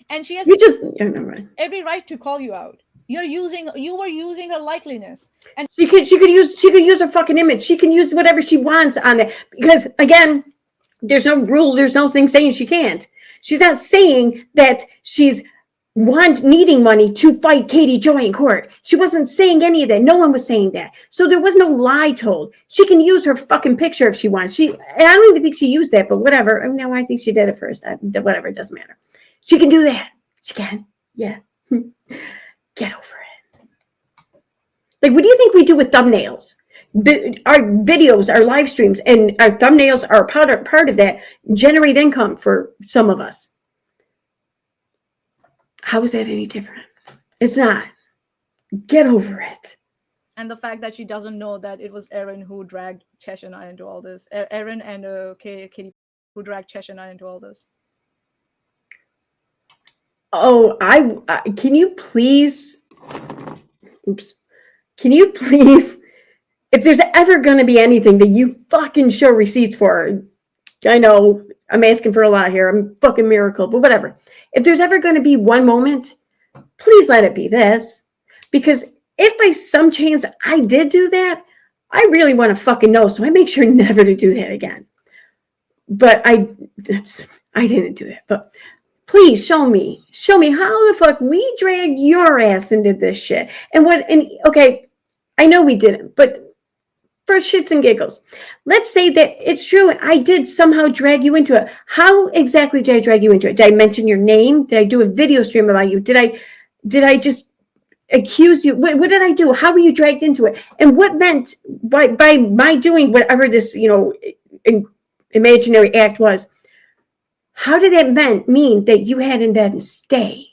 And she has never mind. every right to call you out. You were using her likeliness. And She could use her fucking image. She can use whatever she wants on it. Because again, there's no rule, there's no thing saying she can't. She's not saying that she's needing money to fight Katie Joy in court. She wasn't saying any of that. No one was saying that. So there was no lie told. She can use her fucking picture if she wants. I don't even think she used that, but whatever. No, I think she did it first. Whatever, it doesn't matter. She can do that. She can. Yeah. Get over it. Like, what do you think we do with thumbnails? Our videos, our live streams, and our thumbnails are part of that, generate income for some of us. How is that any different? It's not. Get over it. And the fact that she doesn't know that it was Erin who dragged Chesh and I into all this. Erin and Katie who dragged Chesh and I into all this. Oh, can you please, if there's ever going to be anything that you fucking show receipts for, I know I'm asking for a lot here, I'm fucking miracle, but whatever. If there's ever going to be one moment, please let it be this. Because if by some chance I did do that, I really want to fucking know, so I make sure never to do that again. But I didn't do that, but please show me how the fuck we dragged your ass into this shit. And okay, I know we didn't, but for shits and giggles, let's say that it's true. I did somehow drag you into it. How exactly did I drag you into it? Did I mention your name? Did I do a video stream about you? Did I just accuse you? What did I do? How were you dragged into it? And what meant by my doing whatever this, imaginary act was, how did that mean that you had to then stay?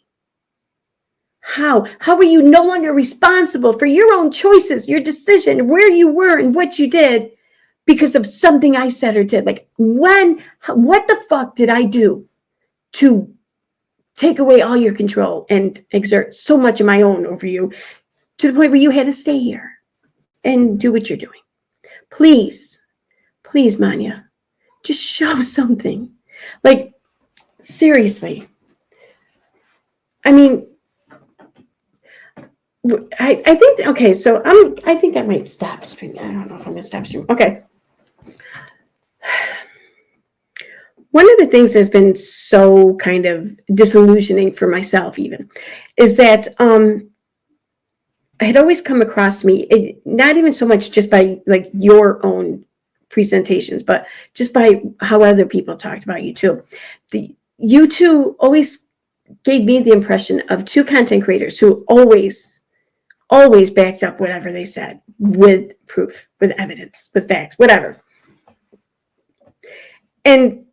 How were you no longer responsible for your own choices, your decision, where you were and what you did because of something I said or did? Like, what the fuck did I do to take away all your control and exert so much of my own over you to the point where you had to stay here and do what you're doing? Please, Maanyaaz, just show something. Like, seriously. I mean, I think, okay, so I think I might stop streaming. I don't know if I'm going to stop streaming. Okay. One of the things that's been so kind of disillusioning for myself even is that it had always come across to me, not even so much just by like your own presentations, but just by how other people talked about you too. You two always gave me the impression of two content creators who always backed up whatever they said with proof, with evidence, with facts, whatever. And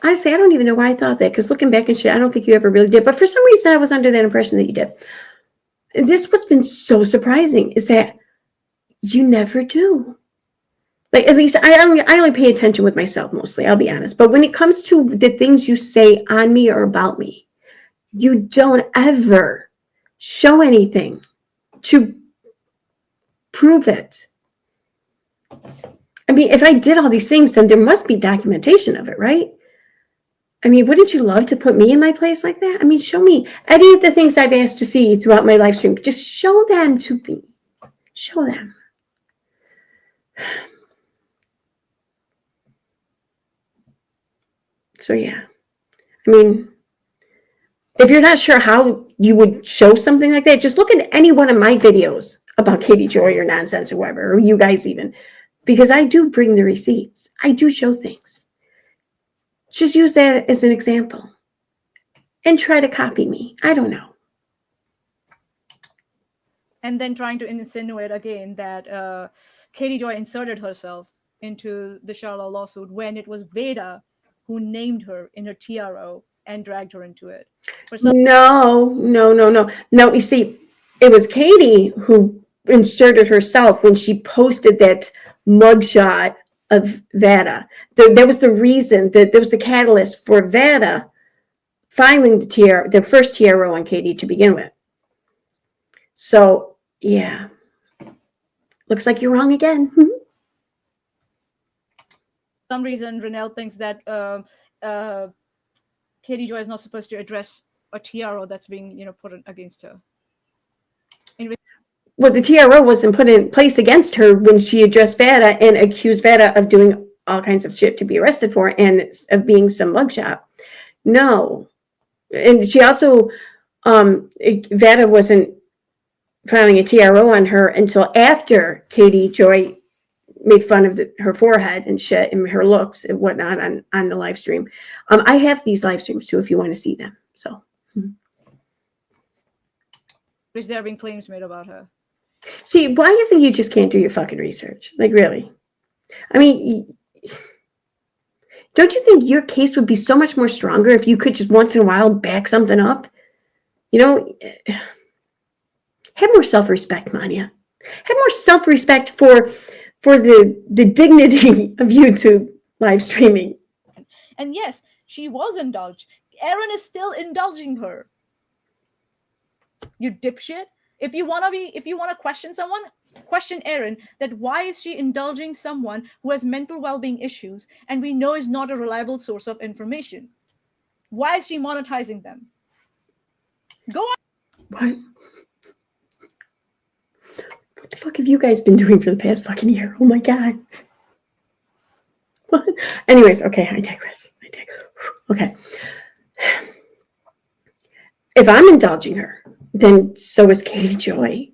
honestly, I don't even know why I thought that, because looking back and shit, I don't think you ever really did. But for some reason, I was under that impression that you did. This what's been so surprising is that you never do. Like, at least I only pay attention with myself mostly, I'll be honest. But when it comes to the things you say on me or about me, you don't ever show anything to prove it. I mean, if I did all these things, then there must be documentation of it, right? I mean, wouldn't you love to put me in my place like that? I mean, show me any of the things I've asked to see throughout my live stream. Just show them to me. Show them. So, yeah. I mean, if you're not sure how you would show something like that, just look at any one of my videos about Katie Joy or Nonsense or whatever, or you guys even, because I do bring the receipts. I do show things. Just use that as an example and try to copy me. I don't know. And then trying to insinuate again that Katie Joy inserted herself into the Sharla lawsuit when it was Veda who named her in her TRO and dragged her into it. No. You see, it was Katie who inserted herself when she posted that mugshot of Veda. That was the reason, that was the catalyst for Veda filing the first TRO on Katie to begin with. So, yeah. Looks like you're wrong again. For some reason, Renelle thinks that Katie Joy is not supposed to address a TRO that's being, put against her. Well, the TRO wasn't put in place against her when she addressed Veda and accused Veda of doing all kinds of shit to be arrested for and of being some mugshot. No. And she also, Veda wasn't filing a TRO on her until after Katie Joy made fun of her forehead and shit and her looks and whatnot on the live stream. I have these live streams too if you want to see them. So. Which there have been claims made about her. See, why is it you just can't do your fucking research? Like, really? I mean, don't you think your case would be so much more stronger if you could just once in a while back something up? Have more self-respect, Maanyaaz. Have more self-respect for the dignity of YouTube live streaming. And yes, she was indulged. Aaron is still indulging her. You dipshit. If you want to question someone, question Aaron that why is she indulging someone who has mental well-being issues and we know is not a reliable source of information? Why is she monetizing them? Go on. What the fuck have you guys been doing for the past fucking year? Oh my God. What? Anyways, okay, I digress. Okay. If I'm indulging her, then so is Katie Joy.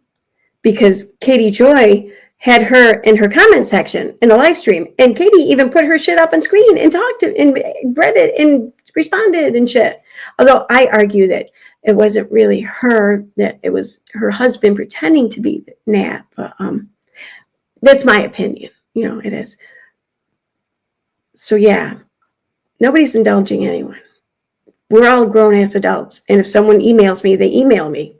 Because Katie Joy had her in her comment section in the live stream. And Katie even put her shit up on screen and talked and read it and responded and shit. Although I argue that it wasn't really her, that it was her husband pretending to be Nat. But that's my opinion. It is. So yeah, nobody's indulging anyone. We're all grown-ass adults. And if someone emails me, they email me.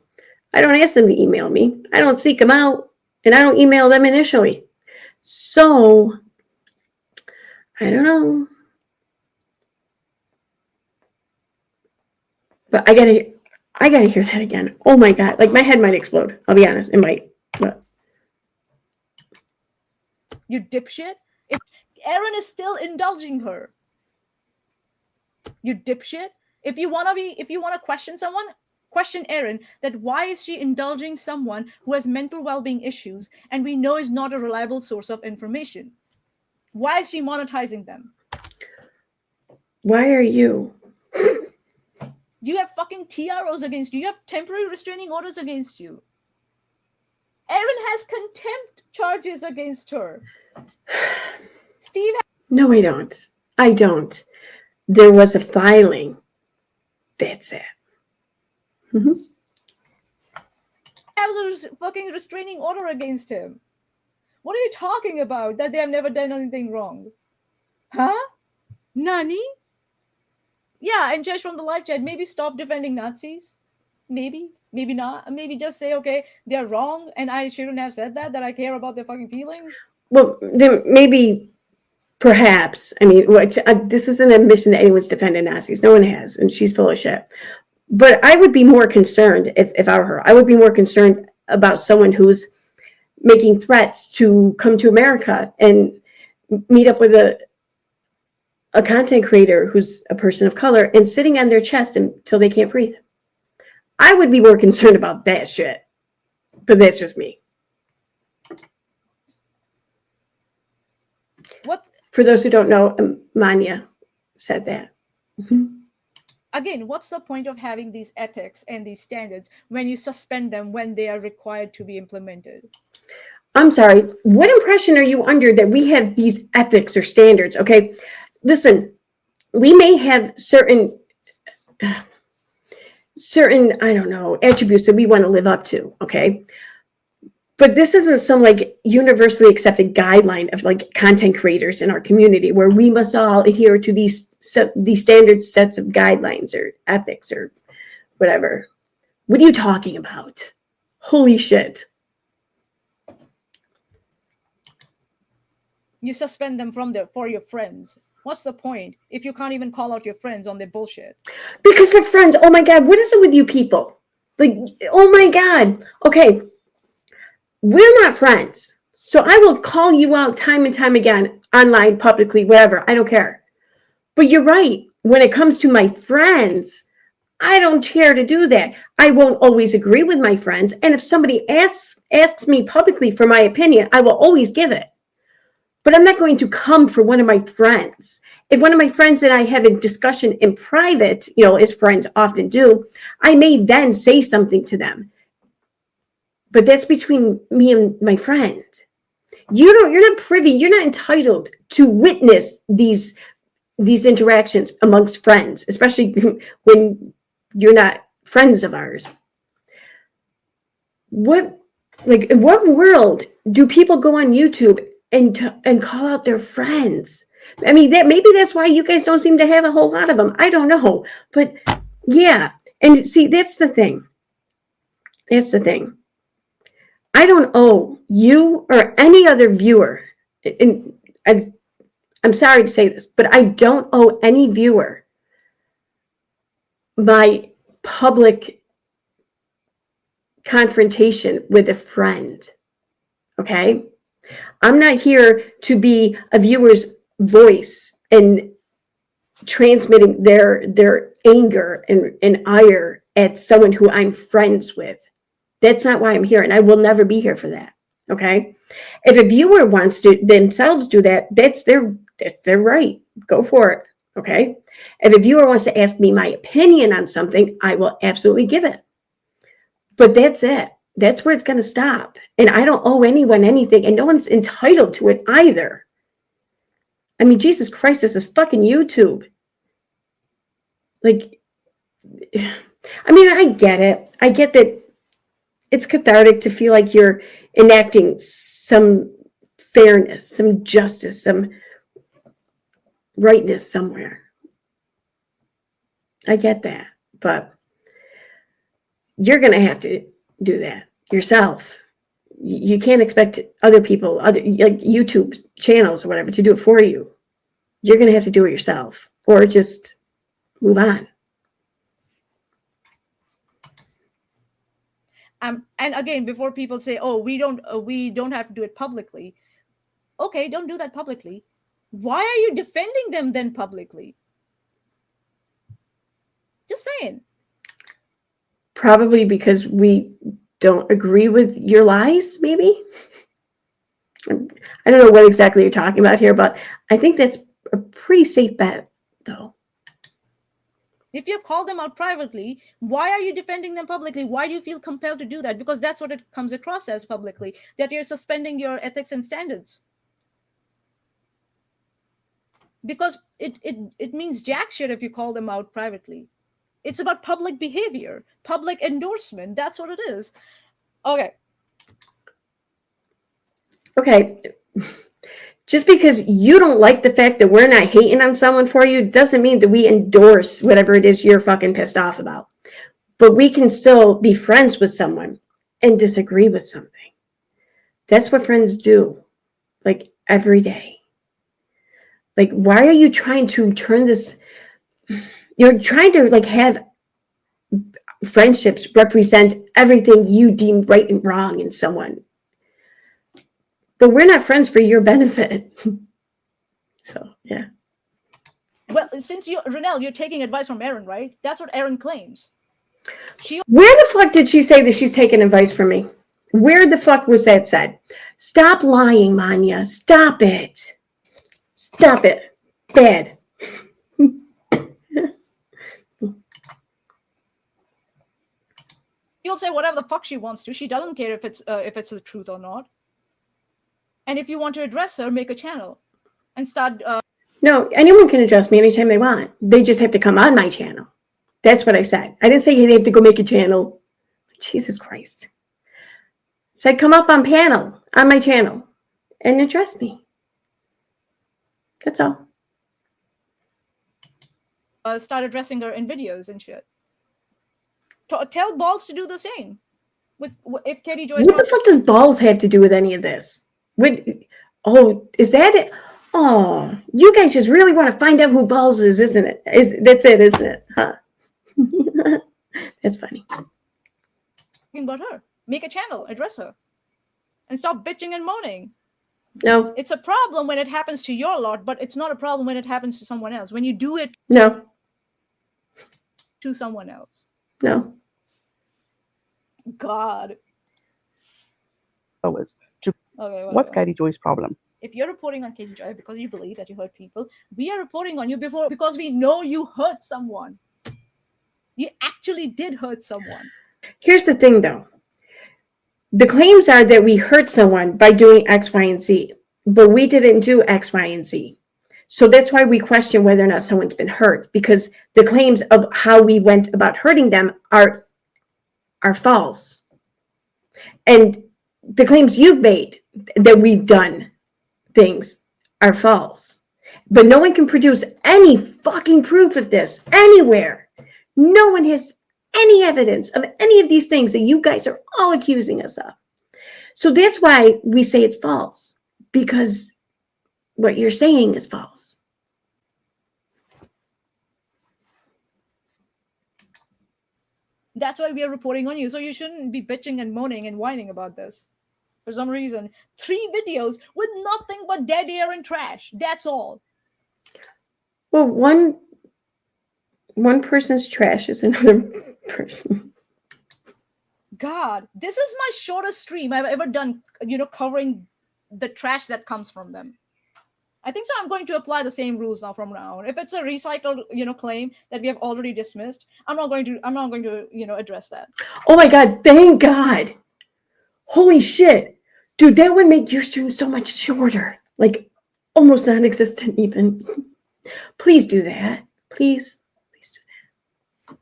I don't ask them to email me. I don't seek them out. And I don't email them initially. So, I don't know. But I gotta hear that again. Oh my God. Like my head might explode. I'll be honest. It might. But You dipshit. If Aaron is still indulging her. You dipshit. If you wanna question someone, question Aaron that why is she indulging someone who has mental well-being issues and we know is not a reliable source of information? Why is she monetizing them? why are you? You have fucking TROs against you. You have temporary restraining orders against you. Aaron has contempt charges against her. Steve No, I don't. I don't. There was a filing. That's it. Mm-hmm. has a fucking restraining order against him. What are you talking about? That they have never done anything wrong? Huh? Nani? Yeah, and judge from the live chat, maybe stop defending Nazis. Maybe not. Maybe just say, okay, they're wrong, and I shouldn't have said that I care about their fucking feelings. Well, then maybe, perhaps, I mean, this isn't an admission that anyone's defended Nazis. No one has, and she's full of shit. But I would be more concerned, if I were her, I would be more concerned about someone who's making threats to come to America and meet up with a content creator who's a person of color and sitting on their chest until they can't breathe. I would be more concerned about that shit. But that's just me. What? For those who don't know, Maanyaaz said that. Mm-hmm. Again, what's the point of having these ethics and these standards when you suspend them when they are required to be implemented? I'm sorry. What impression are you under that we have these ethics or standards? Okay, listen, we may have certain, I don't know, attributes that we want to live up to, okay? But this isn't some like universally accepted guideline of like content creators in our community where we must all adhere to these standard sets of guidelines or ethics or whatever. What are you talking about? Holy shit. You suspend them for your friends. What's the point if you can't even call out your friends on their bullshit? Because they're friends. Oh my God, what is it with you people? Like, oh my God. Okay, we're not friends. So I will call you out time and time again, online, publicly, whatever. I don't care. But you're right. When it comes to my friends, I don't care to do that. I won't always agree with my friends. And if somebody asks me publicly for my opinion, I will always give it. But I'm not going to come for one of my friends. If one of my friends and I have a discussion in private, as friends often do, I may then say something to them. But that's between me and my friend. You're not privy, you're not entitled to witness these interactions amongst friends, especially when you're not friends of ours. In what world do people go on YouTube and call out their friends? I mean, maybe that's why you guys don't seem to have a whole lot of them. I don't know. But yeah. And see, that's the thing. I don't owe you or any other viewer, and I'm sorry to say this, but I don't owe any viewer my public confrontation with a friend. Okay? I'm not here to be a viewer's voice and transmitting their anger and ire at someone who I'm friends with. That's not why I'm here, and I will never be here for that. Okay? If a viewer wants to themselves do that, that's their right. Go for it. Okay? If a viewer wants to ask me my opinion on something, I will absolutely give it. But that's it. That's where it's going to stop. And I don't owe anyone anything, and no one's entitled to it either. I mean, Jesus Christ, this is fucking YouTube. Like, I mean, I get it. I get that it's cathartic to feel like you're enacting some fairness, some justice, some rightness somewhere. I get that, but you're going to have to do that yourself. You can't expect other people, like YouTube channels or whatever, to do it for you. You're going to have to do it yourself, or just move on. And again, before people say, "Oh, we don't have to do it publicly," okay, don't do that publicly. Why are you defending them then publicly? Just saying. Probably because we don't agree with your lies, maybe. I don't know what exactly you're talking about here, but I think that's a pretty safe bet, though. If you call them out privately, why are you defending them publicly? Why do you feel compelled to do that? Because that's what it comes across as publicly, that you're suspending your ethics and standards. Because it means jack shit if you call them out privately. It's about public behavior, public endorsement. That's what it is. Okay. Okay. Just because you don't like the fact that we're not hating on someone for you doesn't mean that we endorse whatever it is you're fucking pissed off about. But we can still be friends with someone and disagree with something. That's what friends do, like, every day. Like, why are you trying to turn this? You're trying to, like, have friendships represent everything you deem right and wrong in someone. But we're not friends for your benefit. So, yeah. Well, since Renelle, you're taking advice from Erin, right? That's what Erin claims. Where the fuck did she say that she's taking advice from me? Where the fuck was that said? Stop lying, Maanyaaz. Stop it. Stop it. Bad. She'll say whatever the fuck she wants to. She doesn't care if it's the truth or not. And if you want to address her, make a channel and start. No, anyone can address me anytime they want. They just have to come on my channel. That's what I said. I didn't say they have to go make a channel. Jesus Christ. I said come up on my channel, and address me. That's all. Start addressing her in videos and shit. Tell Balls to do the same. If Katie Joyce. What the fuck does Balls have to do with any of this? Is that it? Oh, you guys just really want to find out who Balls is, isn't it? That's it, isn't it? Huh? That's funny. Talking about her. Make a channel, address her. And stop bitching and moaning. No. It's a problem when it happens to your lot, but it's not a problem when it happens to someone else. When you do it No. to someone else. No. God. What's Whatever. Katie Joy's problem? If you're reporting on Katie Joy because you believe that you hurt people, we are reporting on you because we know you hurt someone. You actually did hurt someone. Here's the thing, though. The claims are that we hurt someone by doing X, Y, and Z, but we didn't do X, Y, and Z. So that's why we question whether or not someone's been hurt, because the claims of how we went about hurting them are false. And the claims you've made that we've done things are false. But no one can produce any fucking proof of this anywhere. No one has any evidence of any of these things that you guys are all accusing us of. So that's why we say it's false, because what you're saying is false. That's why we are reporting on you. So you shouldn't be bitching and moaning and whining about this. For some reason, 3 videos with nothing but dead air and trash. That's all. Well, one person's trash is another person. God, this is my shortest stream I've ever done, covering the trash that comes from them. I think so. I'm going to apply the same rules now from now on. If it's a recycled, claim that we have already dismissed, I'm not going to, address that. Oh my God! Thank God! Holy shit, dude, that would make your stream so much shorter, like almost non-existent even. Please do that. Please do that.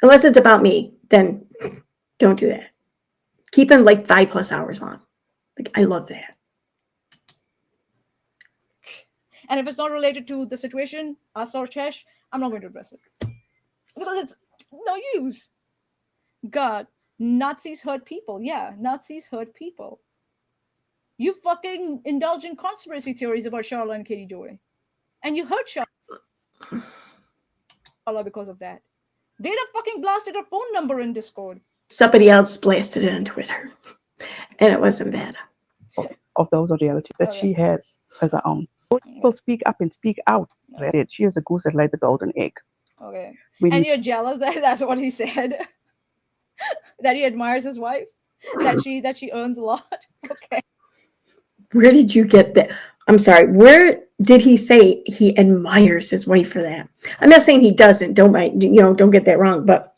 Unless it's about me, then don't do that. Keep them like 5+ hours long. Like, I love that. And if it's not related to the situation, us or Chesh, I'm not going to address it. Because it's no use. God, Nazis hurt people. Yeah, Nazis hurt people. You fucking indulge in conspiracy theories about Charlotte and Katie Joy. And you hurt Charlotte because of that. They'd have fucking blasted her phone number in Discord. Somebody else blasted it on Twitter. And it wasn't bad. Of those realities that she has as her own. People speak up and speak out. She is a goose that laid the golden egg. Okay. When And you're jealous that that's what he said? That he admires his wife? That she earns a lot? Okay. Where did you get that? I'm sorry. Where did he say he admires his wife for that? I'm not saying he doesn't. Don't get that wrong. But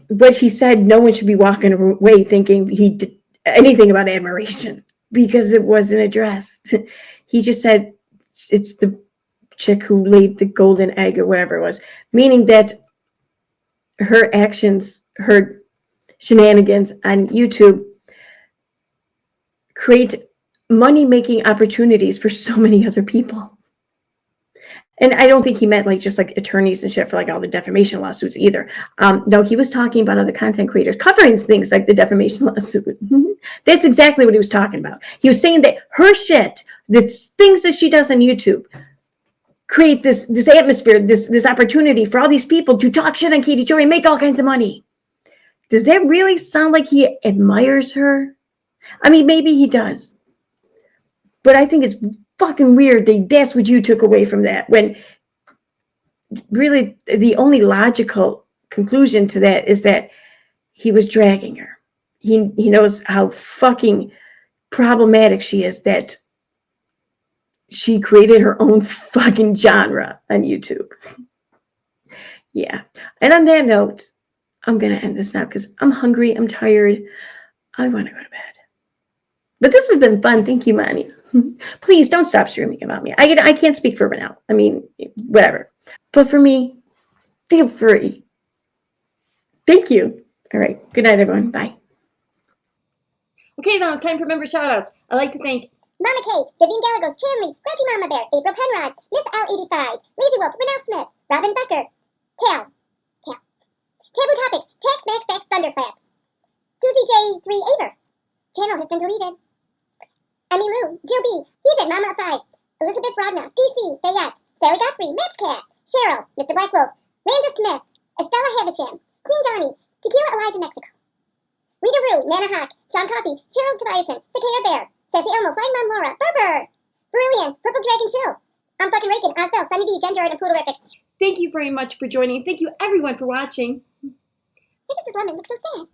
what he said, no one should be walking away thinking he did anything about admiration because it wasn't addressed. He just said it's the chick who laid the golden egg or whatever it was, meaning that her actions, her shenanigans on YouTube create money-making opportunities for so many other people. And I don't think he meant just attorneys and shit for all the defamation lawsuits either. No, he was talking about other content creators covering things like the defamation lawsuit. That's exactly what he was talking about. He was saying that her shit, the things that she does on YouTube, create this atmosphere, this opportunity for all these people to talk shit on Katie Joy and make all kinds of money. Does that really sound like he admires her? I mean, maybe he does. But I think it's fucking weird that that's what you took away from that, when really the only logical conclusion to that is that he was dragging her. He knows how fucking problematic she is, that she created her own fucking genre on YouTube. Yeah. And on that note, I'm going to end this now because I'm hungry. I'm tired. I want to go to bed. But this has been fun. Thank you, Maanyaaz. Please don't stop streaming about me. I can't speak for Renelle. I mean, whatever. But for me, feel free. Thank you. All right. Good night, everyone. Bye. Okay, now it's time for member shout-outs. I'd like to thank Mama K, Vivian Gallegos, Chanley, Reggie Mama Bear, April Penrod, Miss L85, Lazy Wolf, Renelle Smith, Robin Becker, Cal, Table Topics, Tax Thunderclaps, Susie J3 Aver, channel has been deleted, Emmy Lou, Jill B, Heathen Mama 5, Elizabeth Brodna, DC, Fayette, Sarah Godfrey, Maps Cat, Cheryl, Mr. Black Wolf, Randa Smith, Estella Havisham, Queen Donnie, Tequila Alive in Mexico, Rita Rue, Nana Hawk, Sean Coffey, Cheryl Tobiasen, Cicada Bear, Sassy Elmo, Flying Mom Laura, Berber, Brilliant, Purple Dragon Show, I'm fucking Rakin, Osbel, Sunny D, Jen Jordan, Poodleific. Thank you very much for joining. Thank you everyone for watching. Why does this lemon look so sad?